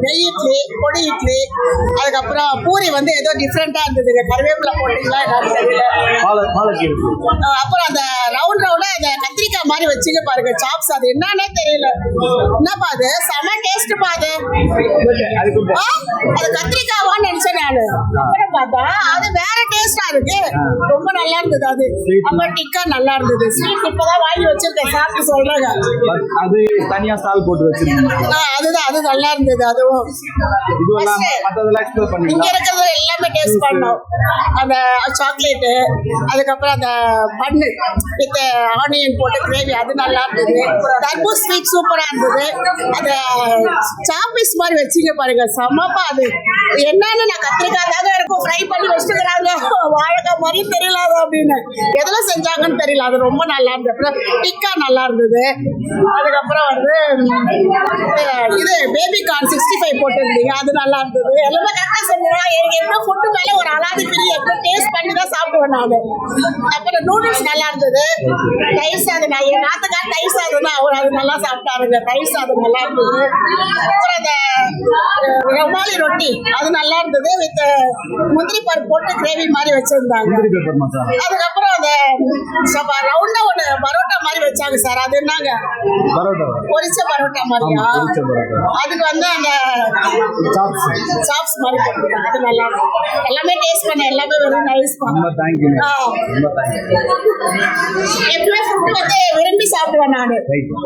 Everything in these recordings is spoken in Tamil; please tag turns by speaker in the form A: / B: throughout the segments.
A: நெய் இட்லி, பொடி இட்லி, அதுக்கப்புறம் பூரி வந்து ஏதோ டிஃப்ரெண்டா இருந்ததுங்க. கருவேப்பிலை போட்டீங்களா என்னன்னு தெரியல. அப்புறம் அந்த ரவுண்ட் ரவுண்டா அந்த கத்திரிக்காய் மாதிரி வச்சுக்க பாருங்க சாப்ஸ். அது என்னன்னே தெரியல. என்னப்பா அது செம டேஸ்ட் பாது. அது கத்திரிக்காவான்னு நினைச்சேன் நானு. அப்புறம் பார்த்தா அது வேற டேஸ்டா இருக்கு. ரொம்ப நல்லா இருந்தது அது. அப்புறம் டிக்கா நல்லா இருந்தது. ஸ்வீட் இப்பதான் வாங்கி வச்சிருக்கேன், சாப்பிட்டு சொல்றாங்க.
B: அது தனியா ஸ்டால் போட்டு வச்சிருக்கீங்க.
A: அதுதான், அது நல்லா இருந்தது. அதுவும் இங்க இருக்கிறது எல்லாமே டேஸ்ட் பண்ணோம். அந்த சாக்லேட்டு, அதுக்கப்புறம் அந்த பன்னு வித் ஆனியன் போட்டு கிரேவி, அது நல்லா இருந்தது. தர்பூஸ் ஸ்வீட் சூப்பரா இருந்தது. அந்த சாப்பீஸ் மாதிரி வச்சுக்க பாருங்க, செம்மப்பா அது. என்னன்னு நான் கத்திரிக்காய் தாங்க இருக்கும் ஃப்ரை பண்ணி வச்சுக்கிறாங்க, வாழைக்காய் மாதிரி தெரியல அது அப்படின்னு. எதுல செஞ்சாங்கன்னு தெரியல. அது ரொம்ப நல்லா இருந்தது. அப்புறம் டிக்கா நல்லா இருந்தது. அதுக்கப்புறம் வந்து இது பேபி கார்ன் 65 போட்டுருந்தீங்க, அது நல்லா இருந்தது. எல்லாமே கரெக்டா சொல்லுவேன். எனக்கு எப்போ ஃபுட்டு மேல ஒரு அலாதி பிரி, எப்போ டேஸ்ட் பண்ணி தான் சாப்பிடுவேன் நான். அப்புறம் நூடுல்ஸ் நல்லா இருந்தது. தயிர் சாதம், நான் என் நாத்துக்கார தயிர் சாதம் தான், அவர் அது நல்லா சாப்பிட்டாருங்க. தயிர் சாதம் நல்லா இருந்தது. அப்புறம் அந்த ருமாலி ரொட்டி, அது நல்லா இருந்தது. வித் முந்திரி பருப்பு போட்டு கிரேவி மாதிரி வச்சிருந்தாங்க. அதுக்கப்புறம் அந்த ரவுண்டா ஒண்ணு பரோட்டா மாதிரி வச்சாங்க சார். அது என்னங்க பொரிச்ச பரோட்டா மாதிரியா? அதுக்கு வந்து அந்த சாப்ஸ் மாதிரி போட்டுருக்காங்க. அது நல்லா இருக்கும். எல்லாமே டேஸ்ட் பண்ண, எல்லாமே வெறும் நைஸ் தான். எப்பவுமே ஃபுட் வந்து விரும்பி சாப்பிடுவேன் நானு.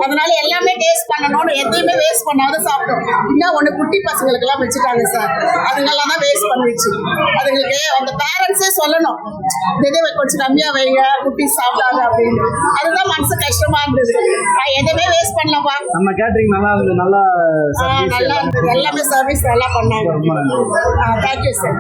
A: அதனால எல்லாமே டேஸ்ட் பண்ணணும்னு எதையுமே வேஸ்ட் பண்ணாத சாப்பிடும். இன்னும் ஒண்ணு குட்டி பசங்களுக்கு எல்லாம் வச்சுட்டாங்க சார். அதுங்கெல்லாம் தான் வேஸ்ட் பண்ணிடுச்சு. அதுங்களுக்கு அந்த பேரண்ட்ஸே சொல்லணும், இதை கொஞ்சம் கம்மியா வைங்க, குட்டி சாப்பிடாது அப்படின்னு. அதுதான் மனசு கஷ்டமா இருந்தது. நான் எதுவுமே வேஸ்ட் பண்ணலப்பா.
B: நம்ம கேட்டரிங் நல்லா இருந்தது. நல்லா
A: இருந்தது. எல்லாமே சர்வீஸ் நல்லா பண்ணாங்க. Thank you sir.